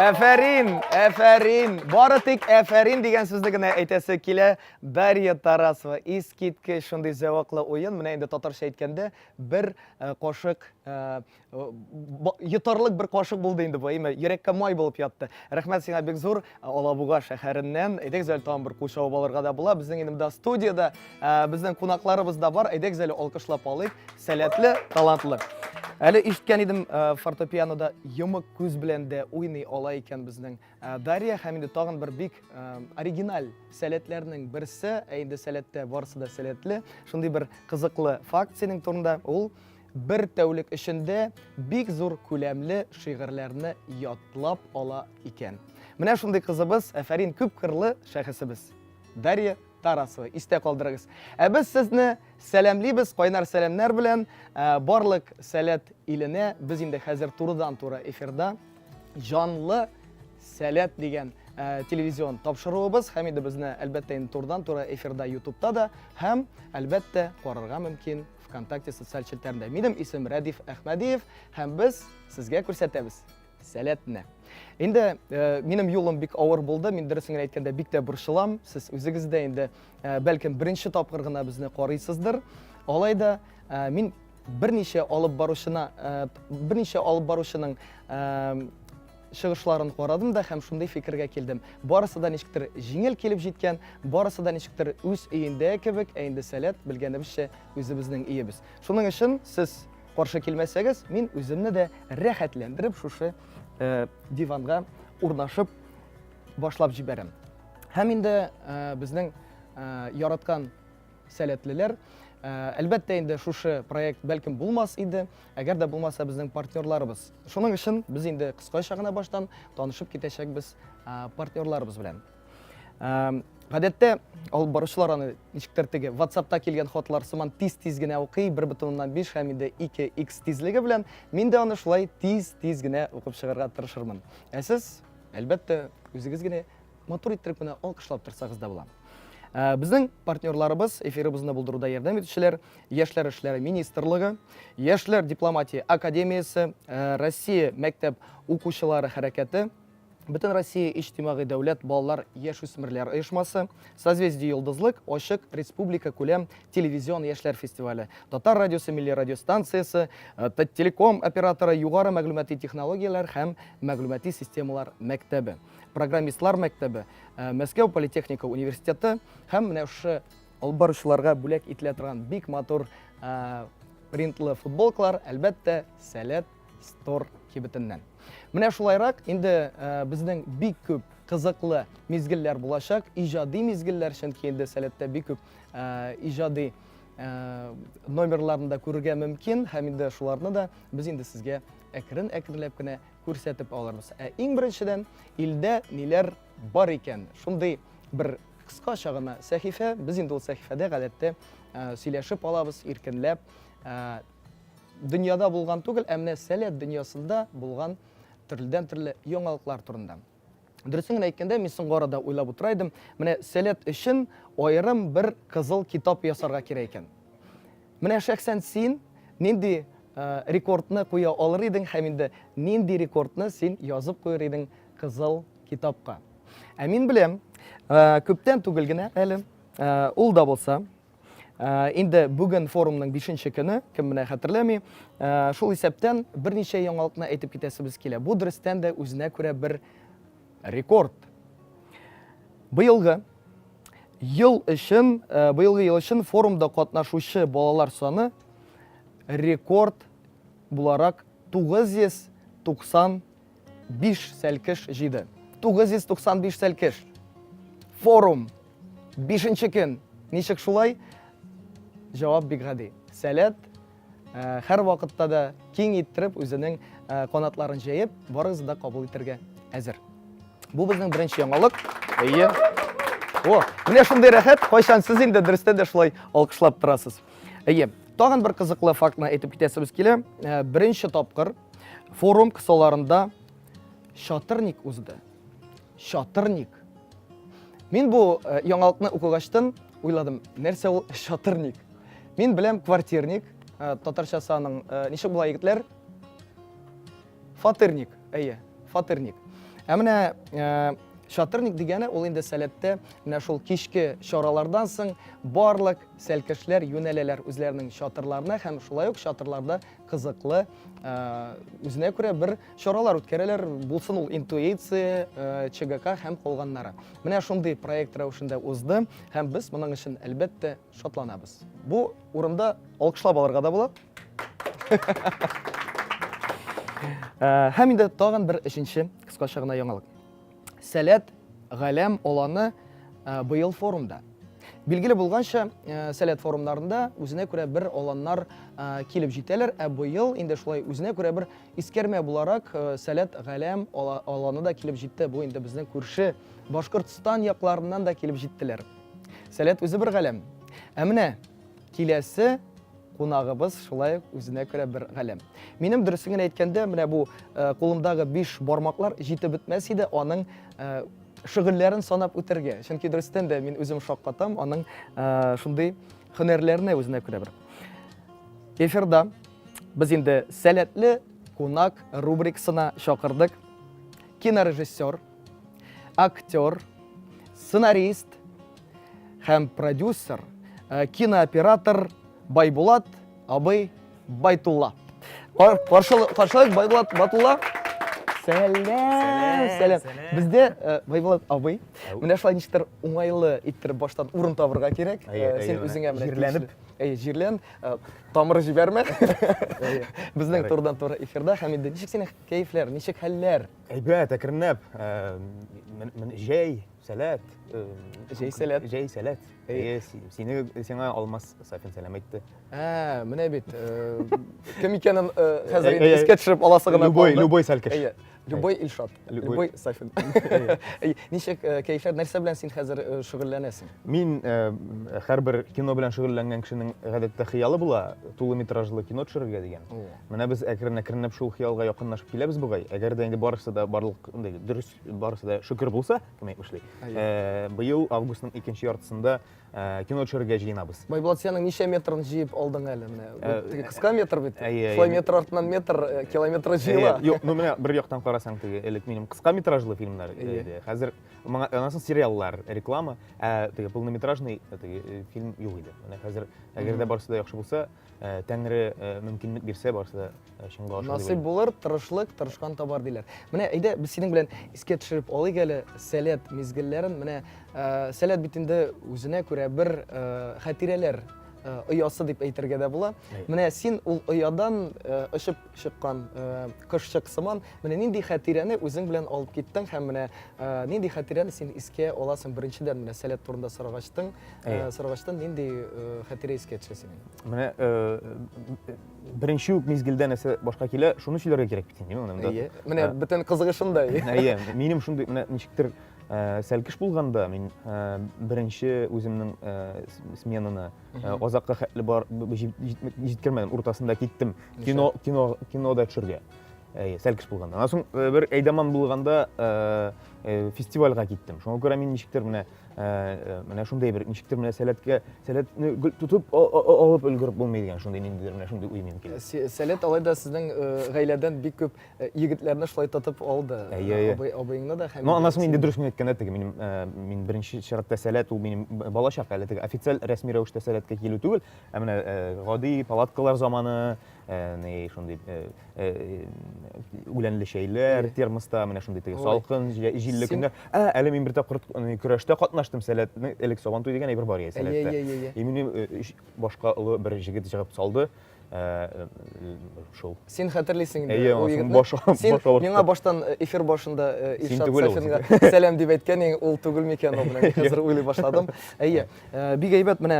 Әфәрин. Бары тик әфәрин деген сүзді генә әйтәсе килә. Дарья Тарасова, искиткеч шундый зәвыклы уен. Менә инде татарча әйткәндә бер кашык йотарлык бер кашык булды инде бу. Йөрәккә май булып ятты. Рәхмәт сиңа бик зур. Алабуга шәһәреннән. Әйдәк зәл тагын бер кушау балырга да була. Безнең инде студияда безнең кунакларыбыз да бар. Әйдәк зәл алкышлап алыйк. Сәләтле, талантлы. Әле ишеткән идем фортепианода йомык күз белән дә уйный ала икән безнең Дарья. Һәм инде тагын бер бик оригиналь сәләтләрнең берсе, инде сәләттә барысы да сәләтле. Шундый бер кызыклы факт синең турында. Ул бер тәүлек эчендә бик зур күләмле шигырьләрне ятлап ала икән. Менә шундый кызыбыз, әфәрин күп кырлы шәхесебез. Дарья Тарасова, истә калдырыгыз. Без сезне сәламлибез, кайнар сәламнар белән. Барлык сәләт иленә без инде хәзер турыдан-туры эфирда жанлы сәләт дигән телевизион тапшыруыбыз. Һәм инде безне әлбәттә инде турыдан-туры эфирда YouTube'та да һәм әлбәттә карарга мөмкин ВКонтакте социаль челтәрендә. Минем исем Радиф Әхмәдиев һәм без сезгә күрсәтәбез сәләтне. Инде минем юлым бик авыр булды. Мин дөресен әйткәндә бик тә борчылам. Сез үзегездә инде бәлкем беренче тапкыр гына безне карыйсыздыр. Алайда мин берничә алып баручының чыгышларын карадым да һәм шундый фикергә килдем. Барысы да ничектер җиңел килеп җиткән, барысы да ничектер үз өендә кебек, инде сәләт белгәнебезчә үзебезнең өебез. Шуның өчен сез каршы килмәсәгез, мин үземне дә рәхәтләндереп шушы диванга урнашып башлап җибәрәм. Һәм инде безнең яраткан сәләтлеләр әлбәттә инде шушы проект бәлкем булмас иде, әгәр дә булмаса безнең партнерларыбыз. Шуның өчен без инде кыскача гына баштан танышып китәчәкбез партнерларыбыз белән. Гадәттә алып баручылар аны ничектер теге WhatsApp'та килгән хатлар сыман тиз-тиз генә укый, 1.5 һәм инде 2x тизлеге белән мин дә аны шулай тиз-тиз генә укып чыгарга тырышырмын. Сез әлбәттә үзегез генә матур иттереп менә алкышлап торсагыз да була. Безнең партнерларыбыз эфирыбызны булдыруда ярдәм итүчеләр Яшьләр эшләре министрлыгы, Яшьләр дипломатия академиясе, Россия мәктәп укучылары хәрәкәте, Бөтен Россия иҗтимагый дәүләт балалар яшь-үсмерләр оешмасы, Созвездие йолдызлык, Ачык республика күләм телевизион яшьләр фестивале, Татар радиосы милли радиостанциясе, телеком операторы югары мәгълүмати технологиялар һәм мәгълүмати системалар мәктәбе, программистлар мәктәбе, Мәскәү политехника университеты һәм менә шушы алып баручыларга бүләк ителә торган бик матур принтлы футболкалар, әлбәттә, Сәләт Стор кибетеннән. Менә шулайрак инде безнең бик күп кызыклы мизгелләр булачак, иҗади мизгелләр, чөнки инде Сәләттә бик күп иҗади номерларында күрергә мөмкин, һәм инде шуларны да без инде сезгә әкрен-әкренләп кенә күрсәтеп алырбыз. Иң беренчедән илдә ниләр бар икән? Шундый бер кыскача гына сәхифә, без инде ул сәхифәдә гадәттә сөйләшеп алабыз, иркенләп. Дөньяда булган түгел, әмма Сәләт дөньясында булган төрледән-төрле яңалыклар турында. Дөресен генә әйткәндә, мин соңгы арада уйлап утыра идем, менә Сәләт өчен аерым бер кызыл китап ясарга кирәк икән. Менә шәхсән син нинди рекордны куя алыр идең һәм инде нинди рекордны син язып куяр идең кызыл китапка. Мин беләм, күптән түгел генә әле ул да булса, инде бүген форумның 5нче көне, кем менә хәтерләми, шул исәптән берничә яңалыкны әйтеп китәсебез килә. Бу дөрестән дә үзенә күрә бер рекорд. Быелгы ел өчен форумда катнашучы балалар саны рекорд буларак 995 сәлкеш җиде. 995 сәлкеш. Форум 5нче көн. Ничек шулай? Җавап бик гади. Сәләт һәр вакытта да киң иттереп үзенең канатларын җәеп, барыгызны да кабул итәргә әзер. Бу безнең беренче яңалык. Менә шундый рәхәт, кайчан сез инде дөрестә дә шулай алкышлап торасыз. Тагын бер кызыклы фактны әйтеп китәсебез килә. Беренче тапкыр форум кысаларында Шатырник узды. Шатырник. Мин бу яңалыкны укыгачтан уйладым, нәрсә ул Шатырник? Мин беләм квартирник, татарчасы аның ничек була егетләр? Фатирник, фатирник. Менә шатырник дигәне ул инде сәләттә менә шул кичке чаралардан соң барлык сәлкешләр юнәләләр үзләренең чатырларына һәм шулай ук чатырларда кызыклы үзенә күрә бер чаралар үткәрәләр, булсын ул интуиция, ЧГК һәм калганнары. Менә шундый проект рәвешендә узды һәм без моның өчен әлбәттә шатланабыз. Бу урында алкышлап алырга да була. Һәм инде тагын бер өченче кыскача гына яңалык. Сәләт галәм аланы быел форумда. Билгеле булганча, сәләт форумнарында үзенә күрә бер аланнар килеп җитәләр, быел инде шулай үзенә күрә бер искәрмә буларак сәләт галәм аланы да килеп җитте. Бу инде безнең күрше Башкортстан якларыннан да килеп җиттеләр. Сәләт үзе бер галәм. Менә киләсе кунагыбыз шулай үзенә күрә бер галәм. Минем дөресен әйткәндә, менә бу кулымдагы 5 бармаклар җитеп бетмәс иде аның шөгыльләрен санап үтәргә. Чөнки дөрестән дә мин үзем шаккатам аның шундый һөнәрләренә үзенә күрә бер. Эфирда без инде сәләтле кунак рубрикасына чакырдык. Кинорежиссер, актер, сценарист һәм продюсер, кинооператор Байбулат абый Байтулла. Каршылык Байбулат Батулла. Сәлам. Бездә Байбулат абый, менә шулай ничектер уңайлы иттереп баштан урын табырга кирәк. Син үзеңә менә җирләнеп, тамыры җибәрмә. Безнең турыдан-туры эфирда һәм инде ничек синең кәефләр, ничек хәлләр? Әйбәт, әкренләп. Мен җәй, сәләт. Җәй сәләт. Сиңа алмас Сафин сәлам әйтте. Менә бит. Кем икәнен хәзер инде искә төшереп аласы гына калды. Любой сәлкеш. Любой Илшат. Любой Сафин. Ничек кәефләр, нәрсә белән син хәзер шөгыльләнәсең? Мин һәрбер кино белән шөгыльләнгән кешенең гадәттә хыялы була, тулы метражлы кино төшерергә дигән. Менә без әкрен-әкренләп шул хыялга якынлашып киләбез бугай. Әгәр дә инде барысы да барлык дөрес, барысы да шөкер булса, кем әйтмешли. Быел августның 2нче яртысында кино төшерергә җыенабыз. Байбулат, синең ничә метрын җыеп алдың әле менә? Кыска метр бит. Шулай метр артыннан метр километр җыела. Юк, менә бер яктан карасаң, теге элек минем кыска метражлы фильмнар иде. Хәзер анасын сериаллар, реклама, теге полнометражный фильм юк иде. Менә хәзер әгәр дә барысы да яхшы булса, Тәңре мөмкинлек бирсә, барысы да чынга ашыр. Насыйп булыр, тырышлык, тырышкан табар диләр. Менә әйдә без синең белән искә төшереп алыйк әле сәләт мизгелләрен. Менә сәләт бит инде үзенә күрә бер хатирәләр оясы дип әйтергә дә була. Менә син ул оядан очып чыккан кышчык сыман, менә нинди хатирәне үзең белән алып киттең һәм менә нинди хатирәне син искә аласың беренчедән менә сәләт турында сорагачтың, нинди хатирә искә төшә синең? Менә беренче үк мизгелдән нәрсә башка килә, шуны сөйләргә кирәк бит инде. Менә бөтен кызыгышында. Минем шундый менә ничектер сәлкеш булганда мин беренче үземнең сменаны азакка хәтле бар җиткермәдем, уртасында киттем. Кинода төшергә. Сәлкеш булганда. Аннан соң бер әйдәман булганда фестивальгә киттем. Шуңа күрә мин ничектер менә шундый бер ничектер менә сәләтне тутып алып өлгереп булмый дигән шундый ниндидер менә шундый уй минем килә. Сәләт алай да сезнең гаиләдән бик күп егетләрне шулай тотып алды. Абыеңны да һәм. Аннан соң инде дөрес әйткәндә теге мин беренче чиратта сәләт ул минем балачак әле теге официаль рәсми рәвештә сәләткә килү түгел, менә гади палаткалар заманы шундый үләнле чәйләр, термоста менә шундый теге салкын, җилле көндә. Әле мин бер тапкыр көрәштә катнаштым сәләтне, элек Сабантуй дигән әйбер бар иде сәләттә. Минем башка улы бер җигет җыгып салды. Шул. Син хәтерлисең инде. Син миңа баштан эфир башында Илшат Сафинга сәлам дип әйткән, ул түгел микән ул белән хәзер уйлый башладым. Бик әйбәт, менә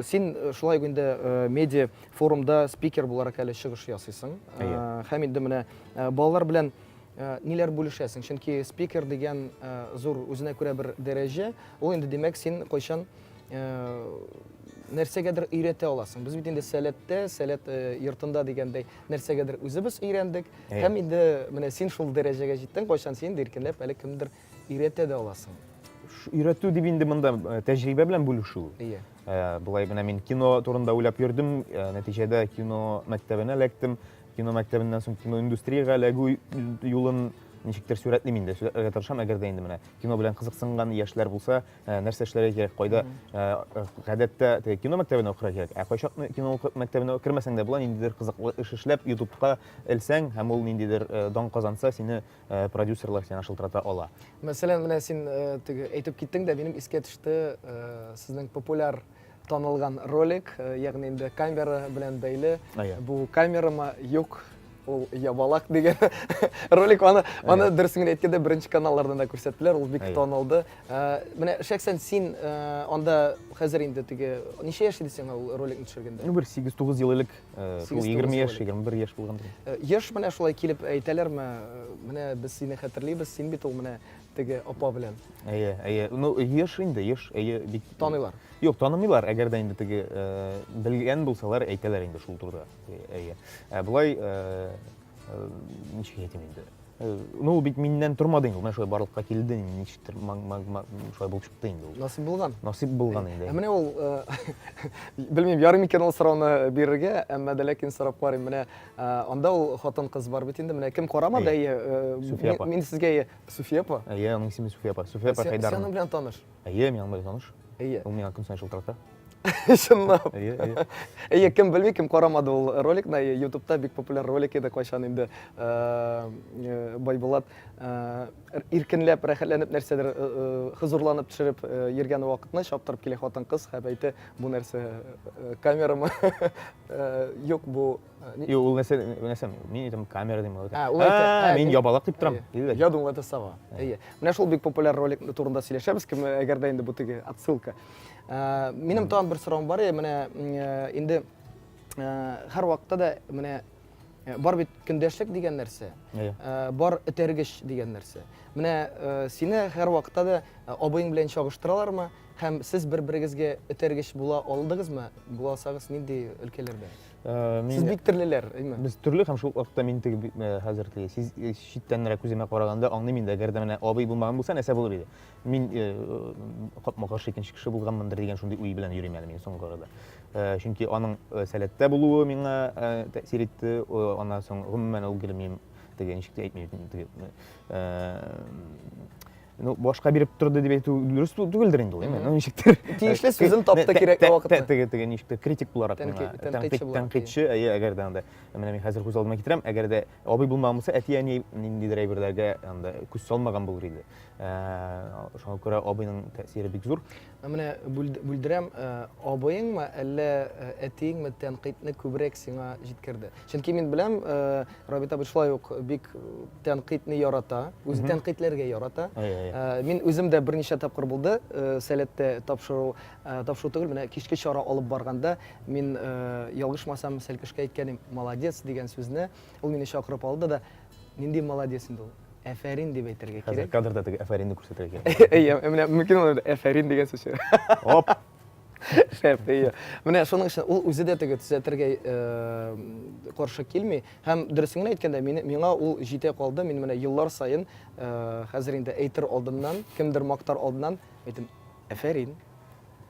син шулай инде медиа форумда спикер буларак әле чыгыш ясыйсың. Һәм инде менә балалар белән ниләр бүлешәсең? Чөнки спикер дигән зур үзенә күрә бер дәрәҗә, ул инде димәк син кайчан нәрсәгәдер өйрәтә аласың. Без бит инде сәләт йортында дигәндәй нәрсәгәдер үзебез өйрәндек. Һәм инде менә син шул дәрәҗәгә җиттең, кайчан син иркенләп әле кемдер өйрәтә дә аласың. Өйрәтү дип инде монда тәҗрибә белән бүлешү. Булай менә мин кино турында уйлап йөрдем, нәтиҗәдә кино мәктәбенә эләктем. Кино мәктәбеннән соң кино индустрияга эләгү юлын ничектер сүрәтлим инде, сүрәтләргә тырышам, әгәр дә инде менә кино белән кызыксынган яшьләр булса, нәрсә эшләргә кирәк, кайда гадәттә теге кино мәктәбенә укырга кирәк. Ә кайчакны кино мәктәбенә кермәсәң дә була, ниндидер кызыклы эш эшләп, YouTube'ка элсәң һәм ул ниндидер дан казанса, сине продюсерлар сине шылтырата ала. Мәсәлән, менә син теге әйтеп киттең дә, минем искә төште сезнең популяр танылган ролик, ягъни инде камера белән бәйле. Бу камерама юк, ул ябалак дигән ролик, аны дөресен әйткәндә беренче каналларда да күрсәттеләр, ул бик танылды. Менә шәхсән син анда хәзер инде теге ничә яшь идең ул роликны төшергәндә? Ну, бер 8-9 ел элек, 20 яшь, 21 яшь булгандыр. Яшь менә шулай килеп әйтәләрме? Менә без сине хәтерлибез, син бит ул менә теге апа белән. Әйе. Ну, яшь инде, яшь, әйе, бик Танылар. Юк, танымыйлар, әгәр дә инде теге белгән булсалар, әйтәләр инде шул турыда. Әйе. Булай ничек әйтим инде. Ну, бит миннән тормады инде, менә шулай барлыкка килде, ничектер шулай булып чыкты инде ул. Насип булган. Насип булган инде. Менә ул белмим, ярым икән ул сорауны бирергә, әмма дә ләкин сорап карыйм. Менә анда ул хатын-кыз бар бит инде. Менә кем карамады? Мин сезгә Суфия апа. Әйе, аның исеме Суфия апа. Суфия апа Хайдар. Сен белән таныш. Әйе, мин белән таныш. Әйе. Ул миңа көн сайын шылтырата. Чынлап. Әйе. Әйе, кем белми, кем карамады ул роликны. YouTube'та бик популяр ролик иде, кайчан инде Байбулат иркенләп, рәхәтләнеп нәрсәдер хозурланып төшереп йөргән вакытны чаптырып килә хатын-кыз һәм әйтә, бу нәрсә камерамы юк, бу Юк, ул нәрсә, мин әйтәм камера дим. Мин ябалак дип торам. Я думаю, это сава. Әйе. Менә шул бик популяр ролик турында сөйләшәбез, кем әгәр дә инде бу теге отсылка. Минем тагын бер сорауым бар, менә инде һәр вакытта да менә бар бит көндәшлек дигән нәрсә. Бар этәргеч дигән нәрсә. Менә сине һәр вакытта да абыйың белән чагыштыралармы? Һәм сез бер-берегезгә этәргеч була алдыгызмы? Буласагыз нинди өлкәләрдә? Сез бик төрлеләр, әйме? Без төрле һәм шул вакытта мин теге хәзер теге читтәнрәк күземә караганда аңлыйм инде, әгәр дә менә абый булмаган булса, нәрсә булыр иде. Мин капма-каршы икенче кеше булганмындыр дигән шундый уй белән йөрим әле мин соңгы арада. Чөнки аның сәләттә булуы миңа тәэсир итте, аннан соң гомумән ул гелмим теге ничек әйтмим теге ну, башка биреп торды дип әйтү дөрес түгелдер инде ул, әйме? Ну, ничектер тиешле сүзен тапты кирәк вакытта. Теге ничектер критик буларак тәнкыйтьче, әгәр дә анда менә мин хәзер күз алдыма китерәм, әгәр дә абый булмаган булса, әти-әни ниндидер әйберләргә анда күз салмаган булыр иде. Шуңа күрә абыйның тәэсире бик зур. Менә бүлдерәм, абыеңмы, әллә әтиеңме тәнкыйтьне күбрәк сиңа җиткерде? Чөнки мин беләм, Рабит абый шулай ук бик тәнкыйтьне ярата, үзе тәнкыйтьләргә ярата. Мин үзем дә берничә тапкыр булды, сәләттә тапшыру түгел, менә кичке чара алып барганда, мин ялгышмасам Сәлкешкә әйткәнем, молодец дигән сүзне, ул мине чакырып алды да, нинди молодец инде ул? Әфәрин дип әйтергә кирәк. Хәзер кадрда теге әфәринне күрсәтергә кирәк. Әйе, менә мөмкин ул әфәрин дигән сүз. Оп. Шәп, әйе. Менә шуның өчен ул үзе дә теге төзәтергә каршы килми. Һәм дөресен әйткәндә, миңа ул җитә калды. Мин менә еллар саен хәзер инде әйтер алдыннан, кемдер мактар алдыннан әйтем, әфәрин.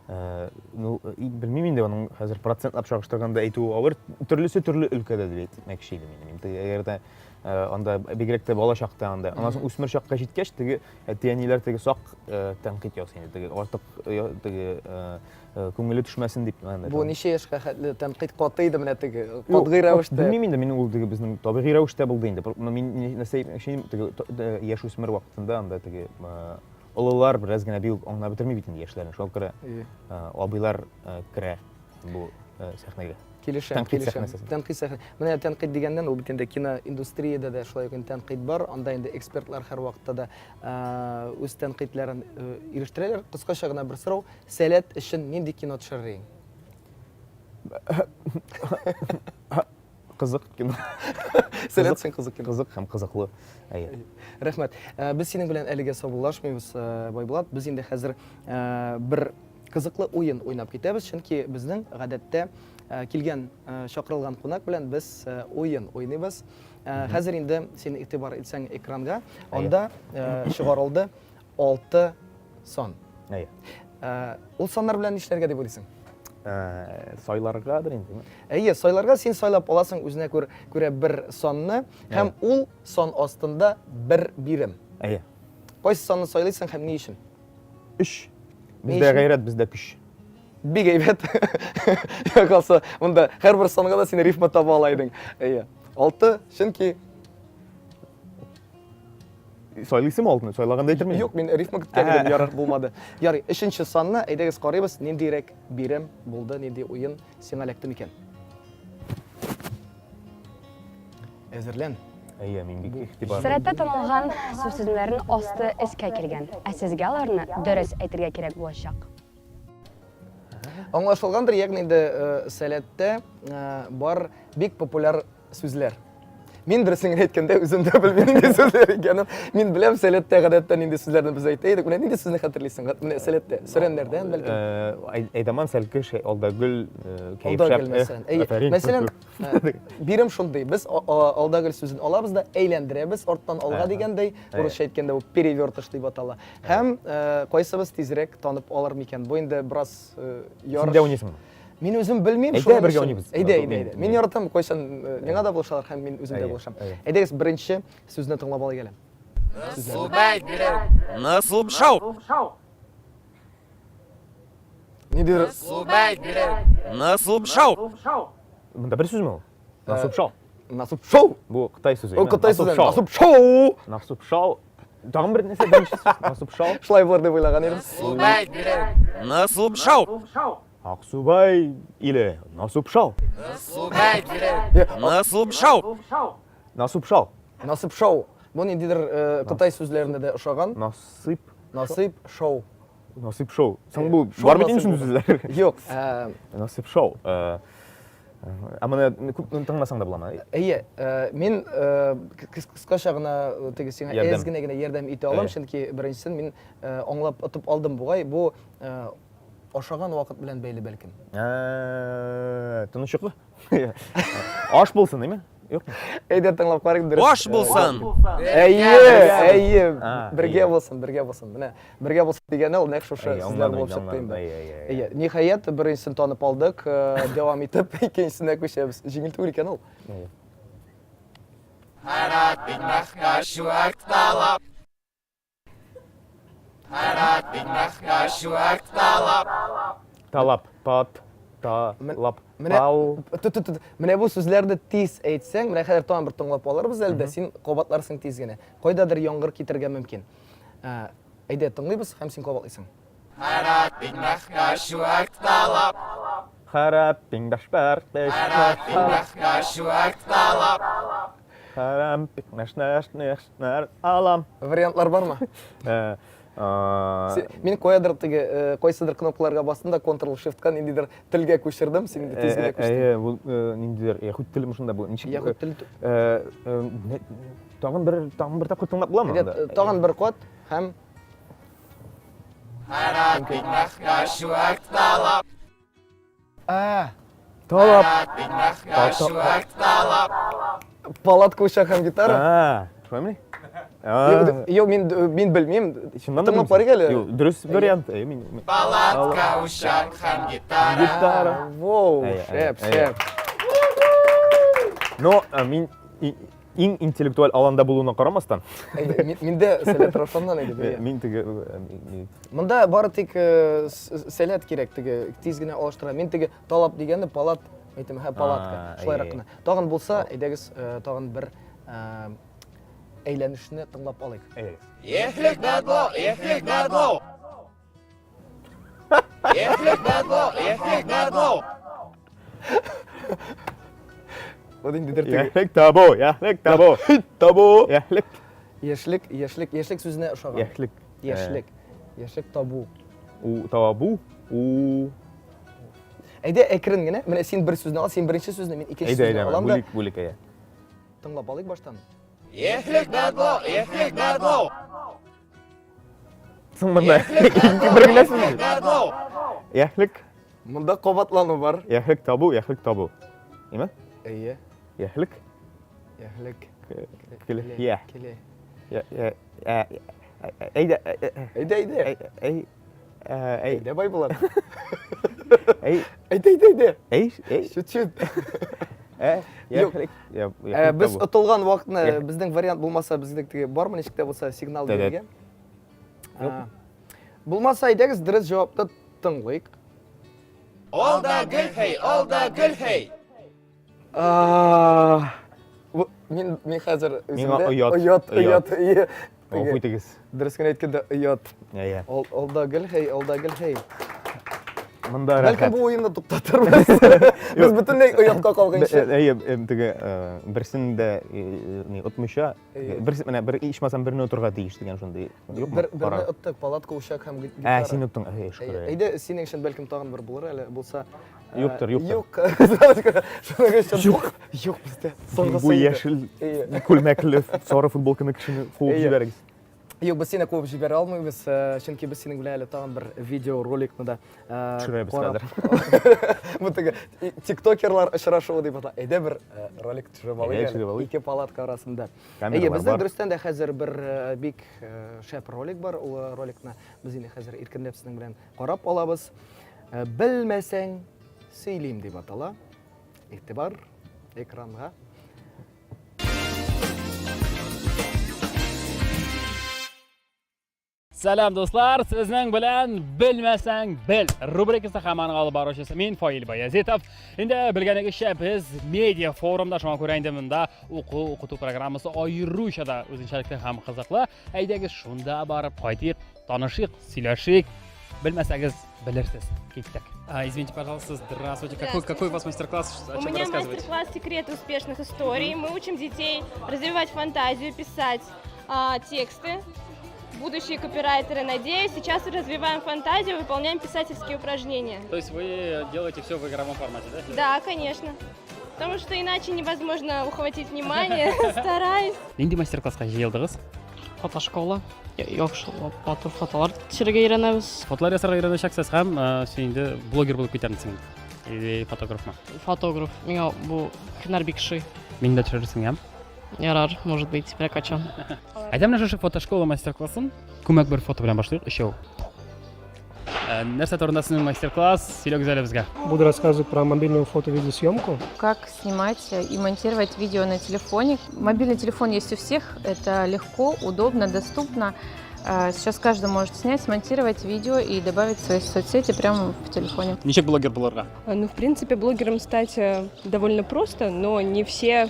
Ну, белмим инде аның хәзер процентлап чагыштырганда әйтү авыр, төрлесе төрле өлкәдә дип әйтмәкче идем мин. Әгәр дә анда бигрәк тә бала чакта анда. Аннан соң үсмер чакка җиткәч, теге әти-әниләр теге сак тәнкыйть ясый инде. Теге артык теге күңеле төшмәсен дип. Бу ничә яшькә хәтле тәнкыйть каты иде менә теге катгый рәвештә. Белмим инде, мин ул теге безнең табигый рәвештә булды инде. Мин нәрсә теге яшь үсмер вакытында анда теге олылар бераз гына бил аңлап бетерми бит инде яшьләрне. Шуңа күрә абыйлар керә бу сәхнәгә. Килешәм. Тәнкыйть сәхнә. Менә тәнкыйть дигәннән ул бит инде киноиндустриядә дә шулай ук тәнкыйть бар. Анда инде экспертлар һәр вакытта да үз тәнкыйтьләрен ирештерәләр. Кыскача гына бер сорау, сәләт өчен нинди кино төшерәң? Кызык кино. Сәләт өчен кызык кино. Кызык һәм кызыклы. Әйе. Рәхмәт. Без синең белән әлегә саубуллашмыйбыз, Байбулат. Без инде хәзер бер кызыклы уен уйнап китәбез, чөнки безнең гадәттә килгән чакырылган кунак белән без уен уйныйбыз. Хәзер инде син игътибар итсәң экранга, анда чыгарылды 6 сан. Әйе. Ул саннар белән нишләргә дип уйлыйсың? Сайларгадыр инде. Әйе, сайларга син сайлап аласың үзенә күрә бер санны, һәм ул сан астында бер бирем. Әйе. Кайсы санны сайлыйсың һәм ни өчен? 3. Бездә гайрәт, бездә көч. Бик әйбәт. Калса, монда һәрбер санга да син рифма таба алайдың. Әйе. 6, чөнки Сайлыйсым алтын, сайлаганда әйтермен. юк, мин рифма көткән идем, ярар булмады. Ярый, 3нче санны әйдәгез карыйбыз, ниндирәк бирем булды, нинди уен сиңа эләкте микән? Әзерлән. Әйе, мин бик игътибар. Сәләттә танылган сүзләрен асты эскә килгән. Ә сезгә аларны дөрес әйтергә кирәк булачак. Аңлашылгандыр, ягъни инде сәләттә бар бик популяр сүзләр. Мин дөресен әйткәндә үзем дә белмим инде сүзләр икәнен. Мин беләм сәләттә гадәттән инде сүзләрне без әйтәйдек. Менә нинди сүзне хәтерлисең? Менә сәләттә сөрәннәрдән бәлки. Әйдәман сәлкеш, алдагül Алдагül мәсәлән. Әйе. Мәсәлән, бирем шундый. Без алдагül сүзен алабыз да әйләндерәбез арттан алга дигәндәй, урысча әйткәндә бу перевертыш дип атала. Һәм кайсыбыз тизрәк танып алыр микән? Бу инде бераз ярыш. Синдә уйныйсың. Мин үзем белмим Әйдә, шуның бергә өчен. уйныйбыз. Әйдә. Мин яратам кайчан миңа да булышалар һәм мин үзем дә булышам. Әйдәгез беренче сүзне тыңлап алайык әле. Nasıl şov? Нидер? Nasıl şov? Монда бер сүзме ул? Насып шау. Насып шоу. Бу Кытай сүзе. Ул Кытай сүзе. Насып шоу. Насып шау. Тагын бер нәрсә беренче сүз. Насып шау. Шулай булыр дип уйлаган идем. Nasıl şov? Аксубай или Насып шау. Nasıl şov? Насып шау. Насып шоу. Бу ниндидер Кытай сүзләрендә дә ошаган. Насып. Насып шоу. Насып шау. Саң бу Шау бар бит насып инде сүзләр. Юк. Насып шау. Аманы күп тыңласаң да буламы? Әйе, мин кыскача гына теге сиңа Ярдәм. әз генә ярдәм итә алам, чөнки беренчесен мин аңлап отып алдым бугай. Бу ашаган вакыт белән бәйле бәлкем. Тынычлык. Аш булсын, диме? Юкмы? Әйдә тыңлап карыйк дөрес. Boş bulsan. Әйе. Бергә булсын. Менә бергә булсын дигәне ул нәкъ шушы сүзләр булып чыкты инде. Әйе, ниһаять беренчесен танып алдык, дәвам итеп икенчесенә күчәбез. Җиңел түгел икән ул. Талап, пат, талап, Менә пау. менә бу сүзләрне тиз әйтсәң, менә хәзер тагын бер тыңлап алырбыз әлдә, син кабатларсың тиз генә. Кайдадыр яңгыр китергә мөмкин. Әйдә, тыңлыйбыз һәм син кабатлыйсың. Харап, пиңдаш бар, харам, пикнаш, алам. Вариантлар бармы? Мин кайдадыр теге кайсыдыр кнопкаларга бастым да Ctrl-Shift-ка ниндидер телгә күчердем, син инде тиз генә күчтең. Әйе, бу ниндидер яһүд теле шунда бу. Ничек? Яһүд теле. Тагын бер тапкыр тыңлап буламы анда? Тагын бер кат һәм Талап. палатка уча һәм гитара. Шулаймы? Юк, мин белмим. Шуннан да Тыңлап карыйк әле. Юк, дөрес вариант. Мин Палатка, uşak, hem gitara. гитара. Воу, Әйе, шәп. Но мин иң интеллектуаль аланда булуына карамастан, Миндә сәләт Равшаннан иде. мин теге Монда бары тик сәләт кирәк, теге тиз генә алыштыра. Мин теге талап дигәнне палат әйтәм, палатка. Шулайрак кына. Тагын булса, әйдәгез тагын бер әйләнешне тыңлап алыйк. Ехлик бәдло, ехлик бәдло. Ехлик бәдло, ехлик бәдло. Бу ниндидер теге яхлек табу, яхлек. яшьлек сүзенә ошаган. Яшьлек табу. У табу, у. Әйдә әкрен генә. Менә син бер сүзне ал, син беренче сүзне, мин икенче сүзне алам да Бүлек, әйе. тыңлап алыйк баштан. Ехлик бәдло, ехлик бәдло. Соң монда бер генә сүз. Бәдло. Яхлек, Монда кабатлану бар. яхлек табу. Име? Әйе. Яхлек. Яхлек. Я. Келе. Әйдә. Әйдә. Әй. Әйдә бай булар. Әй. Әйде. Эй. Чуть-чуть. Yok. Біз ұтылған уақытны біздің вариант болмаса біздің бармы нешікте болса сигнал беруге. Болмаса айдағыз дұрыс жауапты тыңлайық. Ол да гүл хей, ол да гүл хей. Мен қазір Меңа ұят. Оқуй тегіз. Дұрыс күн айткенде ұят. Иә. Ол да гүл хей. Мында Бәлкім рахат. бұл ойынды тоқтатырмыз. Біз бүтінлей ұятқа қалғанша. Бірсінде ұтмыша, бір ішмасам біріне отырға дейіш деген шындай. Біріне ұттық, палатка, ұшақ һәм гитара. Сен ұттың, шүкір. Әйде, сенің үшін бәлкім тағын бір болыр әлі болса... Жоқтыр. Жоқ бізде. Бұл ешіл, күлмәкілі, сары футболканы кішіні қуып жіберіңіз. Yok, biz seni kovup jibere almayız. Çünkü biz senin bilen tağın bir video rolikni da Şuraya biz kadar. Bu tege TikTokerlar aşıraşığı deyip atla. Ede bir rolik düşürüp alayım. Düşürüp alayım. İki palatka arasında. Kameralar Bizden var. dürüstten de hazır bir big şep rolik var. O rolikni biz yine hazır irkindep sizin bilen qarap alabız. Bilmesen söyleyeyim deyip atala. İhtibar ekranға. Салам достар, sizning bilan bilmasang bil rubrikasida hammani olib boruvchisi men Foil Bayazitov. Endi bilganingizcha biz media forumda shoma ko'raydi bunda o'quv programmasi ayirishada o'zinchalikda ham qiziqli. Aydagiz shunda borib qaytib, tanishib, silashib, bilmasangiz bilirsiz. Ketdik. Извините, пожалуйста, здравствуйте. Какой у вас мастер-класс? О У чем вы меня рассказываете? мастер-класс «Секреты успешных историй». Мы учим детей развивать фантазию, писать тексты. Будущие копирайтеры, надеюсь. Сейчас развиваем фантазию, выполняем писательские упражнения. То есть вы делаете все в игровом формате, да? Да, конечно. Потому что иначе невозможно ухватить внимание. Стараюсь. Нинди мастер-классқа жиылдыңыз? Фотошкола. Батыр фотолар түсірге үйренеміз. Фотолар ясарга үйренешексіз һәм сен инде блогер булып китәрсең. Или фотографмы? Фотограф. Миңа бу һөнәр бик шый. Мин дә төшерсең, ям? Ярар, может быть, прокачан. Әйдәм менә шушы фотошкола мастер-классын күмәк бер фото белән башлыйк, өчәү. Нәрсә турында сезнең мастер-класс? Сөйләгез әле безгә. Буду рассказывать про мобильную фото-видеосъемку. Как снимать и монтировать видео на телефоне. Мобильный телефон есть у всех, это легко, удобно, доступно. Сейчас каждый может снять, смонтировать видео и добавить в свои соцсети прямо в телефоне. Ничек блогер булырга? Ну, в принципе, блогером стать довольно просто, но не все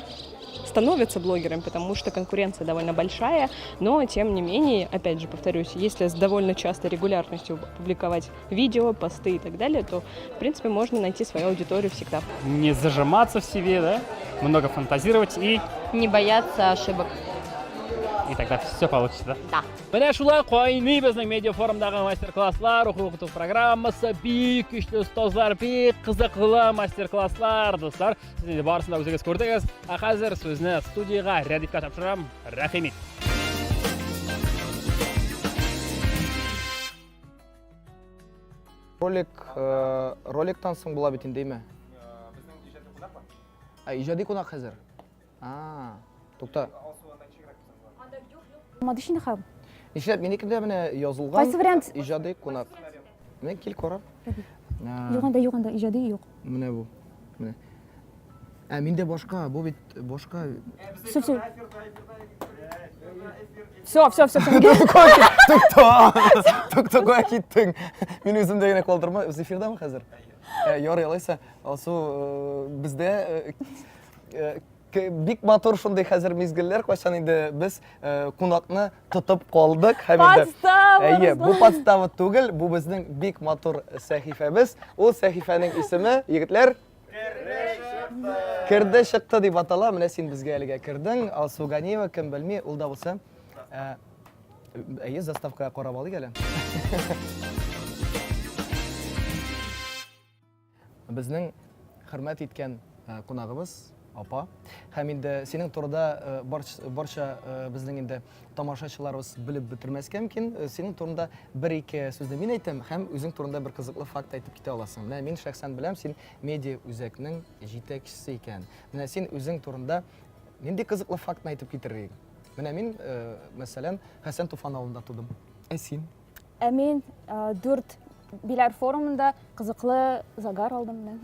становятся блогерами, потому что конкуренция довольно большая, но тем не менее, опять же повторюсь, если с довольно частой регулярностью публиковать видео, посты и так далее, то в принципе можно найти свою аудиторию всегда. Не зажиматься в себе, да? Много фантазировать и Не бояться ошибок. тогда все получится, да? Да. Менә шулай кайный безнең медиа форумдагы мастер-класслар, укыту программасы, бик көчле остазлар, бик кызыклы мастер-класслар, дуслар. Сез инде барысын да үзегез күрдегез. Хәзер сүзне студияга Рәдифкә тапшырам. Рәхимит. Роликтан соң була бит индеме? Ижади кунак хәзер. Тукта. Мадышин хам. Нишләп минекендә менә язылган? Кайсы вариант? Ижади кунак. Мен кил карап. Юганда иҗади юк. Менә бу. Менә. Миндә башка, бу бит башка. Все. Тукта кая киттең? Мин үземдә генә калдырма. Үз эфирдамы хәзер? Ярый, алайса, алсу бездә бик матур шундый хәзер мизгелләр, кайчан инде без кунакны тотып калдык һәм инде бу подстава түгел, бу безнең бик матур сәхифәбез. Ул сәхифәнең исеме, егетләр, Керде чыкты дип атала. Менә син безгә әлегә кердең. Алсу Ганиева, кем белми, ул да булса заставкага карап алыйк әле. Безнең хөрмәт иткән кунагыбыз апа. Һәм инде синең турында барча безнең инде тамашачыларыбыз белеп бетермәскә мөмкин. Синең турында бер-ике сүзне мин әйтәм һәм үзең турында бер кызыклы факт әйтеп китә аласың. Менә мин шәхсән беләм, син медиа үзәкнең җитәкчесе икән. Менә син үзең турында нинди кызыклы фактны әйтеп китерергә? Менә мин, мәсәлән, Хәсән Туфан авылында тудым. Син? Мин 4 Билар форумында кызыклы загар алдым мен.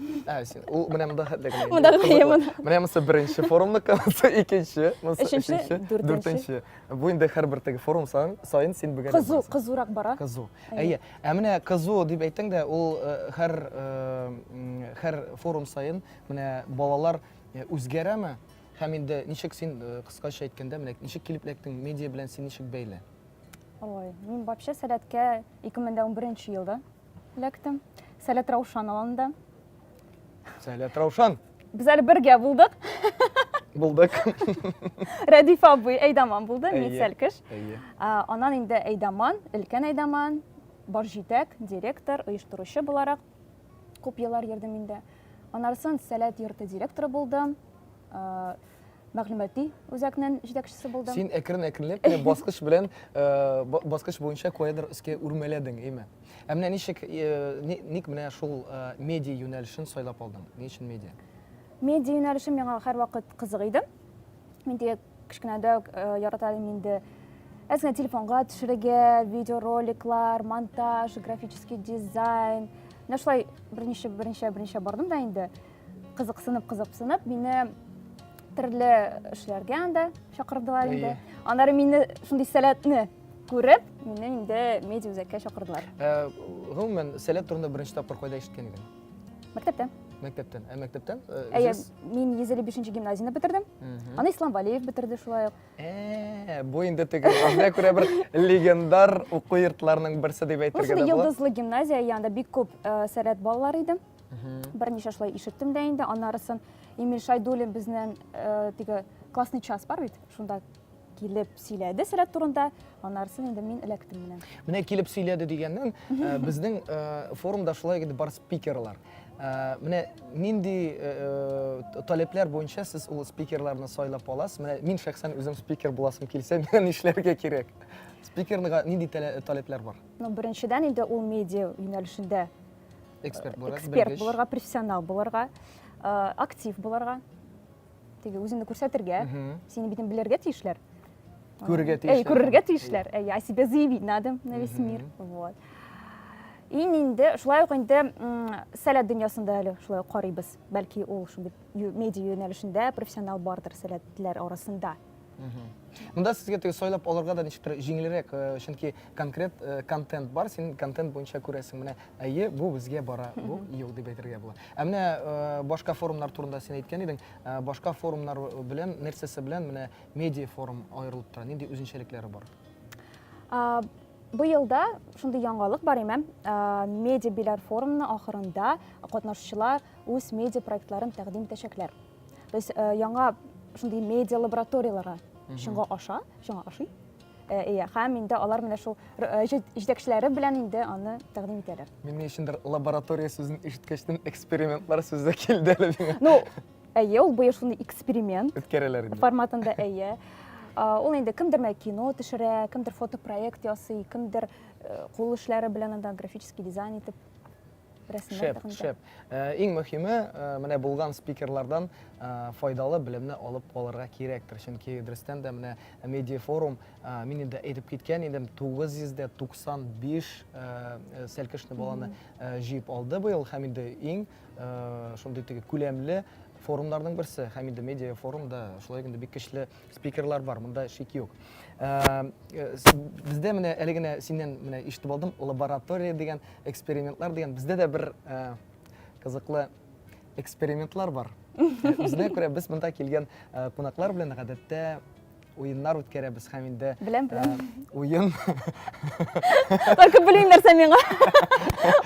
Сен ул менә монда хәтлегенә. Монда кыймын. Менә монсы беренче форумлык, монсы икенче, монсы Өченче, өченче, дүртенче. дүртенче. Бу инде һәрбер теге форум сайын син бүген. Кызурак бара. Кызу. Әйе. Менә кызу дип әйтәң дә ул һәр форум сайын менә балалар үзгәрәме? Һәм инде ничек син кыскача әйткәндә менә ничек килеп эләктең медиа белән син ничек бәйле? Ой, мин вообще сәләткә 2011 елда эләктем. Сәләт Раушан алында. Сәләт Раушан. Без әле бергә булдык. Булдык. Рәдиф абый Әйдаман булды, мин Әйе. Сәлкеш. Әйе. Анан инде Әйдаман, өлкән Әйдаман, баш җитәк, директор, оештыручы буларак күп еллар йөрдем инде. Анарсын Сәләт йорты директоры булдым. Мәгълүмати үзәкнең җитәкчесе булдым. Син әкрен-әкренләп кенә баскыч белән баскыч буенча каядыр өскә үрмәләдең, әйме? Менә ничек ник менә шул медиа юнәлешен сайлап алдың? Ни өчен медиа? Медиа юнәлеше миңа һәрвакыт кызык иде. Мин дә кичкенәдә ярата идем инде. Әзгә телефонга төшерергә, видеороликлар, монтаж, графический дизайн. Менә шулай берничә бардым да инде. Кызыксынып, мине төрле эшләргә анда чакырдылар инде. Аннары мине шундый сәләтне күреп, мине инде медиа үзәккә чакырдылар. Гомумән, сәләт турында беренче тапкыр кайда ишеткән идең? Мәктәптә. Мәктәптән. Мәктәптән? Әйе, мин 155-нче гимназияны бетердем. Аны Ислам Валиев бетерде шулай ук. Бу инде теге аңа күрә бер легендар уку йортларының берсе дип әйтергә Шунда дә була. Йылдызлы гимназия янында бик күп сәләт балалар иде. Берничә шулай ишеттем дә инде. Аннарысын Эмиль Шайдуллин безнең теге классный час бар бит. Шунда килеп сөйләде сәләт турында. Аннарысын инде мин эләктем менә. Менә килеп сөйләде дигәннән, безнең форумда шулай гына бар спикерлар. Менә нинди таләпләр буенча сез ул спикерларны сайлап аласыз? Менә мин шәхсән үзем спикер буласым килсә, миңа нишләргә кирәк? Спикерларга нинди таләпләр бар? Ну, беренчедән инде ул медиа юнәлешендә Эксперт буларга, эксперт буларга, профессионал буларга, актив буларга, теге үзеңне күрсәтергә, сине битен белергә тиешләр. Күрергә тиешләр. Күрергә тиешләр. О себе заявить надо на весь мир. Вот. Инде шулай ук инде сәләт дөньясында әле шулай ук карыйбыз. Бәлки ул шундый медиа юнәлешендә профессионал бардыр сәләтләр арасында. Монда сезгә теге сайлап алырга да ничектер җиңелрәк, чөнки конкрет контент бар, син контент буенча күрәсең. Менә әйе, бу безгә бара, бу юк дип әйтергә була. Менә башка форумнар турында син әйткән идең, башка форумнар белән, нәрсәсе белән менә медиа форум аерылып тора. Нинди үзенчәлекләре бар? Бу елда шундый яңалык бар име. Медиа билар форумның ахырында катнашучылар үз медиа проектларын тәкъдим итәчәкләр. То есть яңа шундый медиа лабораторияларга шуңа ашый. Һәм инде алар менә шул җитәкчеләре белән инде аны тәкъдим итәләр. Мин ничендер лаборатория сүзен ишеткәчтен экспериментлар сүзе килде әле миңа. Ну, әйе, ул бу шундый эксперимент Үткәрәләр инде. форматында әйе. Ул инде кемдер кино төшерә, кемдер фотопроект ясый, кемдер кул эшләре белән анда графический дизайн итеп рәсемнәр тәкъдим итә. Шәп. Иң мөһиме, менә булган спикерлардан файдалы белемне алып калырга кирәктер. Чөнки дөрестән дә менә медиа форум мин инде әйтеп киткән идем, 995 сәлкешне баланы җыеп алды быел һәм инде иң шундый теге күләмле форумнарның берсе, һәм инде медиа форумда шулай инде бик көчле спикерлар бар, монда шик юк. Бездә менә әле генә синнән менә ишетеп алдым, лаборатория дигән, экспериментлар дигән, бездә дә бер кызыклы экспериментлар бар. Үзенә күрә без монда килгән кунаклар белән гадәттә уеннар үткәрәбез һәм инде уен. Только белмим нәрсә миңа.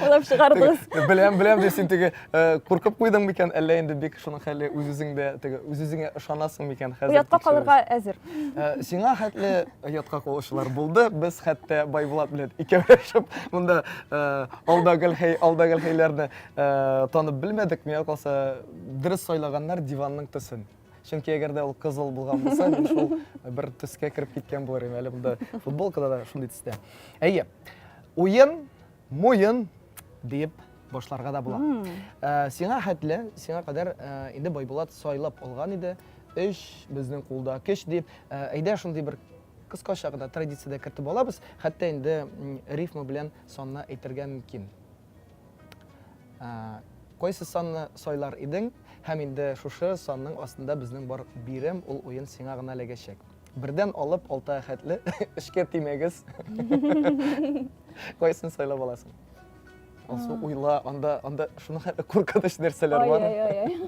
Улап чыгардыгыз. Беләм дә син теге куркып куйдың микән, әллә инде бик шуның хәле үзеңдә теге үзеңә ышанасың микән хәзер? Уятка калырга әзер. Сиңа хәтле уятка калучылар булды. Без хәтта Байбулат белән икәүләшеп монда алдагы хәйләрне танып белмәдек. Миңа калса дөрес сайлаганнар диванның төсен. Чөнки әгәр дә ул кызыл булган булса, мин шул бер төскә кирип киткән булыр идем. Әле монда футболкада да шундый төстә. Әйе. Уен дип башларга да була. Сиңа хәтле, сиңа кадәр инде Байбулат сайлап алган иде. 3 безнең кулда көч дип, әйдә шундый бер кыскача гына традициядә кертеп алабыз. Хәтта инде рифма белән санны әйтергә мөмкин. Койсы санны сойлар идең, һәм инде шушы санның астында безнең бар бирем, ул уен сиңа гына эләгәчәк. Бердән алып 6 хәтле эшкә тимәгез. Койсын сойлап аласың. Алсу уйла, анда шуның куркыныч нәрсәләр бар. Ой.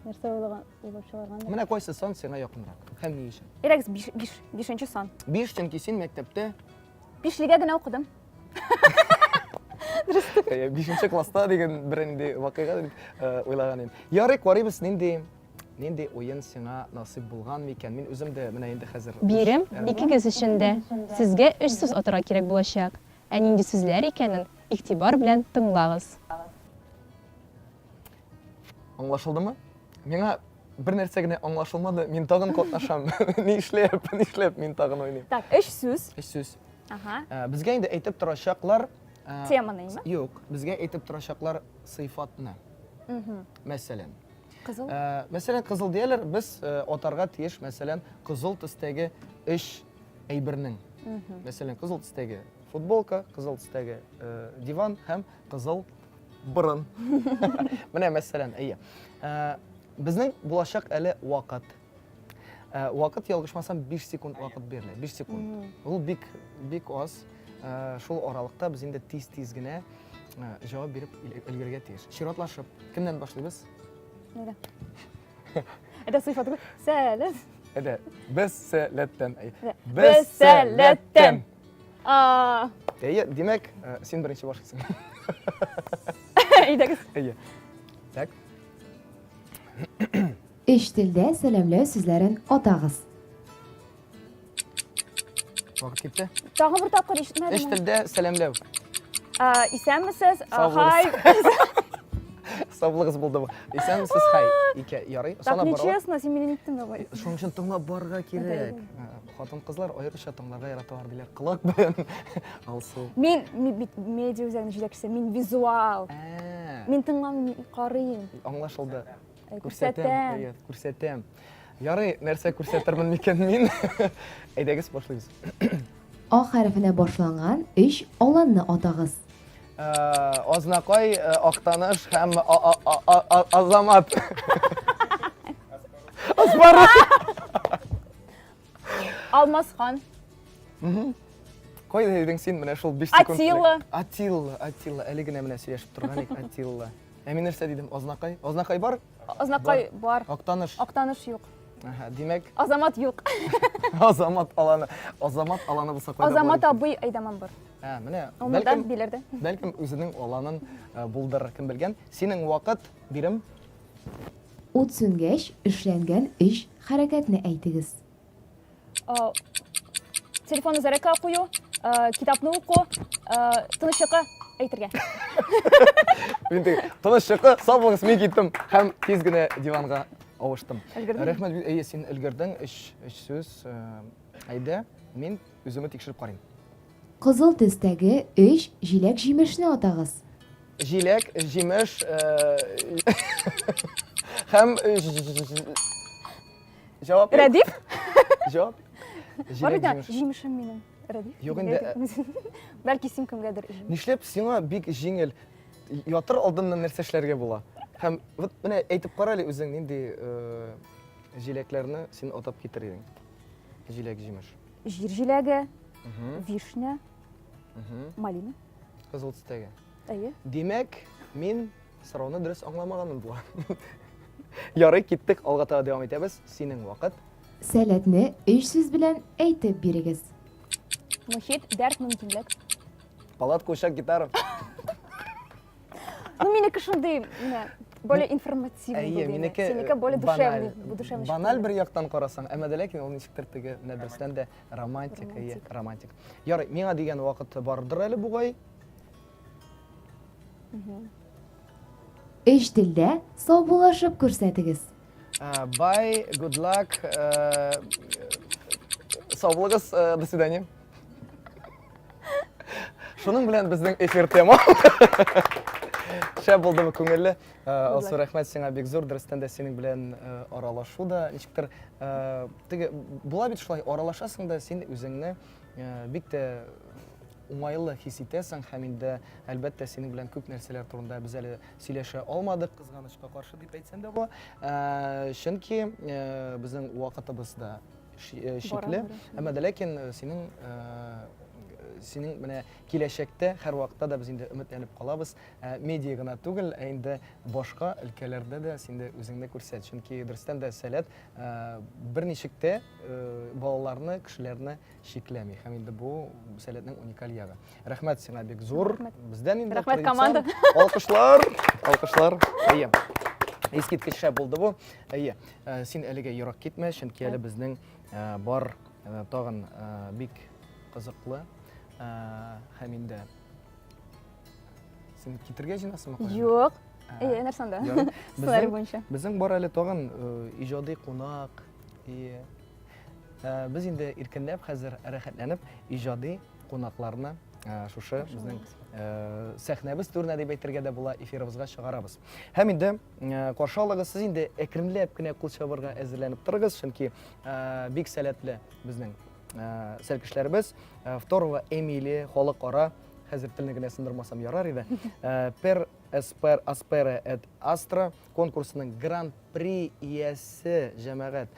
Нәрсә уйлап чыгарган? Менә койсы сан сиңа якынрак. Һәм ни өчен? Ирәгез 5нче сан. 5 чөнки син мәктәптә 5легә генә укыдым. 5нче класста дигән бер инде вакыйга дип уйлаган идем. Ярый, карыйбыз нинди уен сиңа насыйп булган микән? Мин үзем дә менә инде хәзер Бирем, икегез өчен дә сезгә 3 сүз атырга кирәк булачак. Ә нинди сүзләр икәнен игътибар белән тыңлагыз. Аңлашылдымы? Миңа бер нәрсә генә аңлашылмады. Мин тагын катнашам. Ни эшләп мин тагын уйныйм. Так, 3 сүз. 3 сүз. Ага. Безгә инде әйтеп торачаклар Теманы, име? Юк, безгә әйтеп торачаклар сыйфатны. Мәсәлән. Кызыл. Мәсәлән, кызыл дияләр, без атарга тиеш, мәсәлән, кызыл төстәге 3 әйбернең. Мәсәлән, кызыл төстәге футболка, кызыл төстәге диван һәм кызыл борын. Менә мәсәлән, әйе. Безнең булачак әле вакыт. Вакыт ялгышмасам 5 секунд вакыт бирелә. 5 секунд. Ул бик аз. Шул аралыкта без инде тиз генә җавап биреп өлгергә тиеш. Чиратлашып, кемнән башлыйбыз? Нәдә? Это сыйфаты. Сәләт. Әдә, бәсәләттән. Бәсәләттән. Әйе, димәк, син беренче башлыйсың. Идегез. Әйе. Так. Эш телдә сәламләү сүзләрен атагыз. Вакыт китте. Тагы бер тапкыр ишетмәдем. Эш телдә сәламләү. Исәнмесез? Хай. Саулыгыз булдымы? Исәнмесез? Хай. Ике ярый. Так, нечестно, син мине ниттең бабай. Шуның өчен тыңлап барырга кирәк. Хатын-кызлар аеруча тыңларга яраталар диләр. Кылык белән алсу. Мин медиа үзәгенең җитәкчесе, мин визуал. Мин тыңламыйм, карыйм. Аңлашылды. Күрсәтәм. Күрсәтәм. Ярый, нәрсә күрсәтермен микән мин? Әйдәгез башлыйбыз. А хәрефенә башланган 3 аланны атагыз. Азнакай, Актаныш һәм Азамат. Аспара. Алмасхан. Кайда идең син менә шул 5 секунд? Атилла. Атилла. Әле генә менә сөйләшеп торган идек, Атилла. Ә мин нәрсә дидем? Азнакай? Азнакай бар? Азнакай бар. Актаныш. Актаныш юк. Димәк, Азамат юк. Азамат аланы булса кайда? Азамат абый Айдаман бар. Менә, Ондан билерде. Бәлкем үзенең аланын булдырыр, кем белгән. Синең вакыт бирем. Ут сүнгәч эшләнгән 3 хәрәкәтне әйтегез. Телефонны зарядка кую, китапны уку, тынычлыкка әйтергә. Мин тынычлыкка саблыгыз мин киттем һәм тиз генә диванга авыштым. Рәхмәт, әйе, син өлгердең. 3 сүз. Әйдә, мин үземне тикшереп карыйм. Кызыл төстәге 3 җиләк җимешне атагыз. Җиләк, җимеш һәм җавап. Рәдиф? Җавап. Җиләк, җимешем минем. Рәдиф. Юк инде. Бәлки син кемгәдер. Нишләп сиңа бик җиңел ятыр алдыннан нәрсә эшләргә була? Һәм вот менә әйтеп кара әле үзең нинди җиләкләрне син атап китер идең. Җиләк, җимеш. Җир җиләге, вишня, малина. Кызыл төстәге. Әйе. Димәк, мин сорауны дөрес аңламаганым була. Ярый, киттек, алга таба дәвам итәбез. Синең вакыт. Сәләтне 3 сүз белән әйтеп бирегез. Мохит, дәрт, мөмкинлек. Палатка, ушак, гитара. Ну, минеке шундый, более информативный булды. Синеке более душевный. Баналь бер яктан карасаң, әмма дә ләкин ул ничектер теге нәрсәдән дә романтик. Ярый, миңа дигән вакыт бардыр әле бугай. Эш телдә саубуллашып күрсәтегез. Bye, good luck. Саулыгыз, до свидания. Шуның белән безнең эфир тема. Шәп булдымы, күңелле. Алсу, рәхмәт сиңа бик зур. Дөрестән дә синең белән аралашу да ничектер теге була бит шулай аралашасың да син үзеңне бик тә уңайлы хис итәсең һәм инде әлбәттә синең белән күп нәрсәләр турында без әле сөйләшә алмадык, кызганычка каршы дип әйтсәм дә була. Чөнки безнең вакытыбыз да шикле, әмма дә ләкин синең менә киләчәктә һәр вакытта да без инде өметләнеп калабыз. Медиа гына түгел, инде башка өлкәләрдә дә синде үзеңне күрсәт. Чөнки дөрестән дә сәләт берничек тә балаларны, кешеләрне шикләми. Һәм инде бу сәләтнең уникаль ягы. Рәхмәт сиңа бик зур. Бездән инде Рәхмәт команда. Алкышлар. Әйе. Искиткеч шәп булды бу. Әйе. Син әлегә ерак китмә, чөнки әле безнең бар тагын бик кызыклы һәм инде син китергә җыйнасыңмы? Юк. Нәрсә анда? Сценарий буенча. Безнең бар әле тагын иҗади кунак. Без инде иркенләп хәзер рәхәтләнеп иҗади кунакларны шушы безнең сәхнәбез турында дип әйтергә дә була, эфирыбызга чыгарабыз. Һәм инде каршы алыгыз, сез инде әкренләп кенә кул чабырга әзерләнеп торыгыз, чөнки бик сәләтле безнең сәлкешләребез. Второго Эмилия халыкара, хәзер телне генә сындырмасам ярар иде. Per Aspera et Astra конкурсының гран-при иясе җәмәгать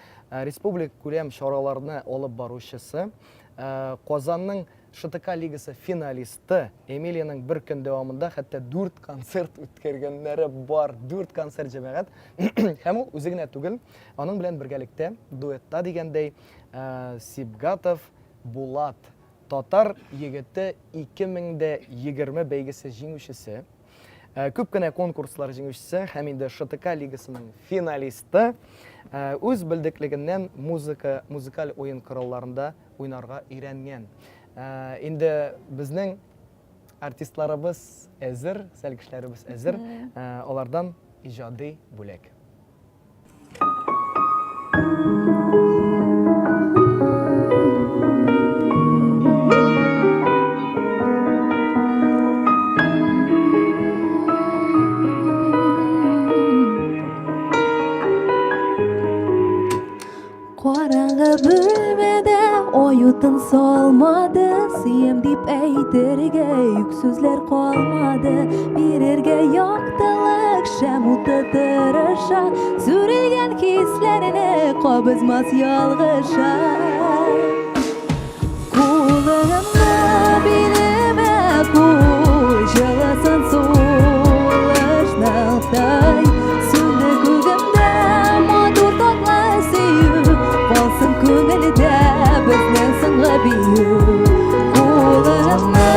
республик күләм чараларны алып баручысы, Казанның ШТК лигасы финалисты Эмилияның бер көн дәвамында хәтта 4 концерт үткәргәннәре бар, 4 концерт җәмәгать. Һәм ул үзе генә түгел, аның белән бергәлектә дуэтта дигәндәй Сибгатов Булат татар егете 2020 бәйгесе җиңүчесе, күп кенә конкурслар җиңүчесе һәм инде ШТК лигасының финалисты, үз белдеклегеннән музыкаль уен коралларында уйнарга өйрәнгән. Инде безнең артистларыбыз әзер, сәлкешләребез әзер, алардан иҗади бүләк. Караңгы бөлмәдә оютын салмады, сөем дип әйтергә юк сүзләр калмады. Бирергә яктылык шәм уты тырыша, сүрелгән хисләрне кабызмас ялгыша. Кулыңны билемә куй, җылысын сулышның тай, сүнде күгемдә матур татлы сөю, калсын күңелдә безнең соңгы бию. Кулыңны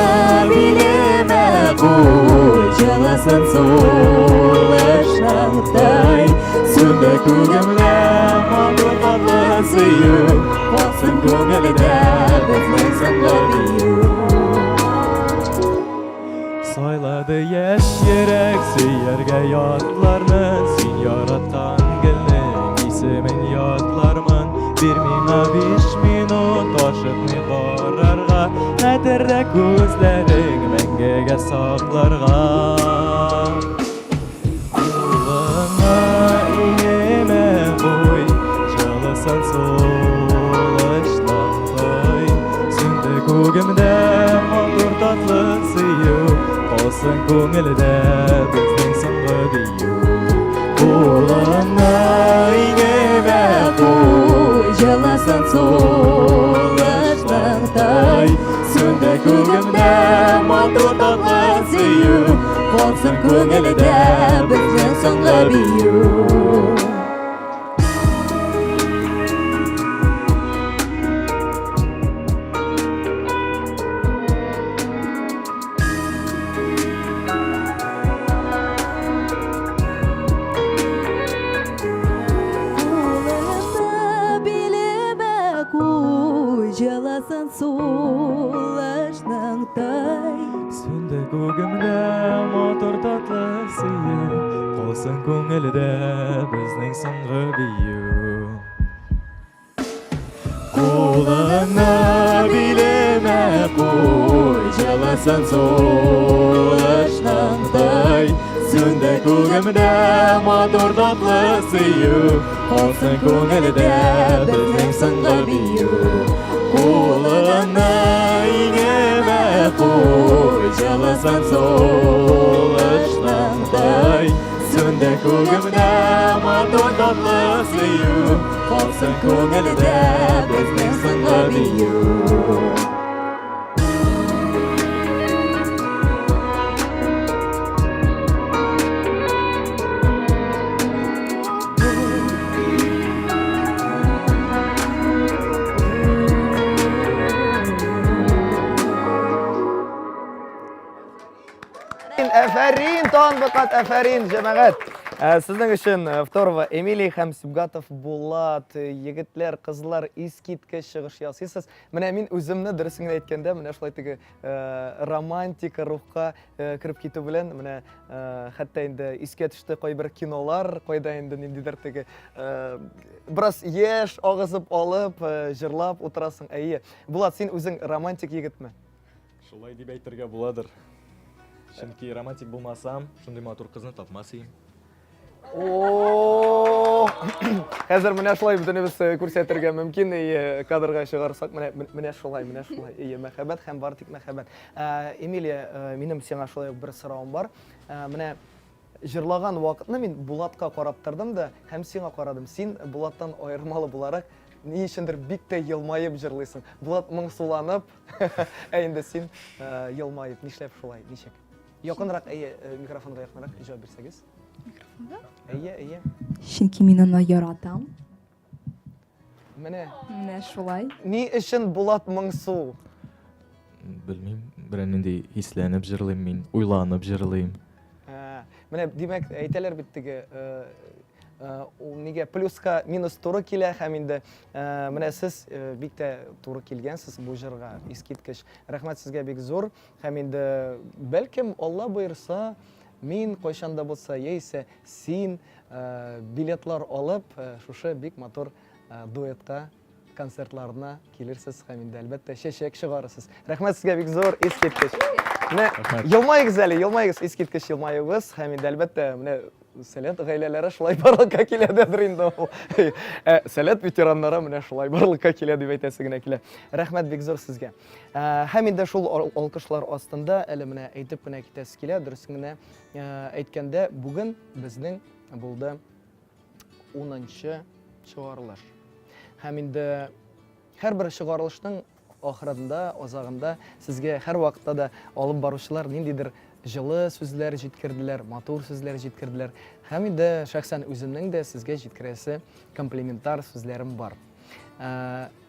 билемә куй, җылысын сулышның тай, сүнде күгемдә матур татлы сөю, калсын күңелдә безнең соңгы бию. Сайлады яшь йөрәк сөяргә ятларны, син яраткан гөлнең исемен ятлармын. Бир миңа 5 минут ашыкмый карарга, хәтердә күзләрең мәңгегә сакларга. Кулыңа иңемә куй, җылысын сулышның тай, сүнде күгемдә матур татлы сөю, калсын күңелдә безнең соңгы бию. Кулыңа иңемә куй, җылысын сулышның тай, сүнде күгемдә матур татлы сөю, калсын күңелдә безнең соңгы бию. Җылысын сулышның тай, сүнде күгемдә матур татлы сөю, калсын күңелдә безнең соңгы бию. Кулыңа билемә куй, җылысын сулышның тай, сүнде күгемдә матур татлы сөю, калсын күңелдә безнең соңгы бию. Кулыңа иңемә қой жаласан солышнаңдай Сөнді көгімді матор татлы сыйу Қалсын көңілді біздің сынғы бию Әфәрин, танбықат, әфәрин, жәмәғәт. Сіздің үшін Второва Эмилий һәм Сибгатов Булат, егетлер, қызлар, искитке шығыш ясыйсыз. Менә мин үземне дөресен әйткәндә, менә шулай теге романтика рухка кіріп кету белән, менә хәтта инде искә төште кайбер кинолар, кайда инде ниндидер теге бераз яшь агызып алып, җырлап утырасың. Әйе. Булат, син үзең романтик егетме? Шулай дип әйтергә буладыр. Чөнки романтик булмасам, шундый матур кызны тапмас идем. Хәзер менә шулай бөтенебез күрсәтергә мөмкин, кадрга чыгарсак, менә шулай. Мәхәббәт һәм бары тик мәхәббәт. Эмилия, минем сиңа шулай бер сорауым бар. Менә җырлаган вакытны мин Булатка карап тордым да, һәм сиңа карадым. Син Булаттан аермалы буларак ни өчендер бик тә елмаеп җырлыйсың. Булат моңсуланып, инде син елмаеп, нишләп шулай, ничек? Якынрак, микрофонга якынрак җавап бирсәгез. Микрофонга? Әйе. Чөнки мин аны яратам. Менә Шулай. Ни өчен Булат моңсу? Белмим, берәр нинди хисләнеп җырлыйм мин, уйланып җырлыйм. Менә димәк, әйтәләр бит теге нигә плюска минус туры килә һәм инде менә сез бик тә туры килгәнсез бу җырга, искиткеч. Рәхмәт сезгә бик зур һәм инде бәлкем Алла боерса, мин кайчанда булса яисә син билетлар алып шушы бик матур дуэтка концертларына килерсез һәм инде әлбәттә чәчәк чыгарырсыз. Рәхмәт сезгә бик зур, искиткеч. Менә елмайгыз әле, елмайгыз, искиткеч елмаюгыз һәм инде әлбәттә менә Сәләт гаиләләре шулай барлыкка килә дидер инде ул. Сәләт ветераннары менә шулай барлыкка килә дип әйтәсе генә килә. Рәхмәт бик зур сезгә. Һәм инде шул алкышлар астында әле менә әйтеп кенә китәсе килә, дөресен генә әйткәндә, бүген безнең булды 10нчы чыгарылыш. Һәм инде һәрбер чыгарылышның ахырында, азагында сезгә һәр вакытта да алып баручылар ниндидер жылы сүзләр җиткерделәр, матур сүзләр җиткерделәр. Һәм инде шәхсән үземнең дә сезгә җиткерәсе комплиментар сүзләрем бар.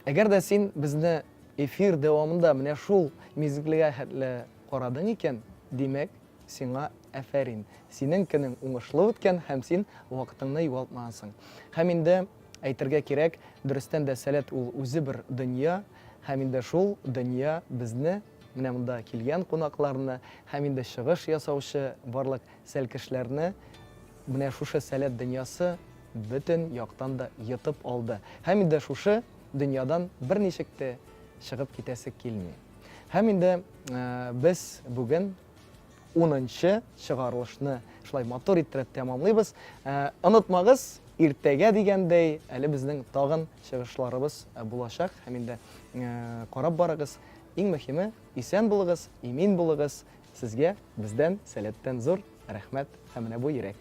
Әгәр дә син безне эфир дәвамында менә шул мизгелгә хәтле карадың икән, димәк, сиңа әфәрин. Синең көнең уңышлы үткән һәм син вакытыңны югалтмагансың. Һәм инде әйтергә кирәк, дөрестән дә Сәләт ул үзе бер дөнья, һәм инде шул дөнья безне менә монда килгән кунакларны һәм инде чыгыш ясаучы барлык сәлкешләрне менә шушы Сәләт дөньясы бөтен яктан да йотып алды. Һәм инде шушы дөньядан берничек тә чыгып китәсе килми. Һәм инде без бүген 10нчы чыгарылышны шулай матур иттереп тәмамлыйбыз. Онытмагыз, иртәгә дигәндәй, әле безнең тагын чыгышларыбыз булачак. Һәм инде карап барыгыз. Иң мөһиме, исән булыгыз, имин булыгыз. Сезгә бездән Сәләттән зур рәхмәт һәм менә бу йөрәк.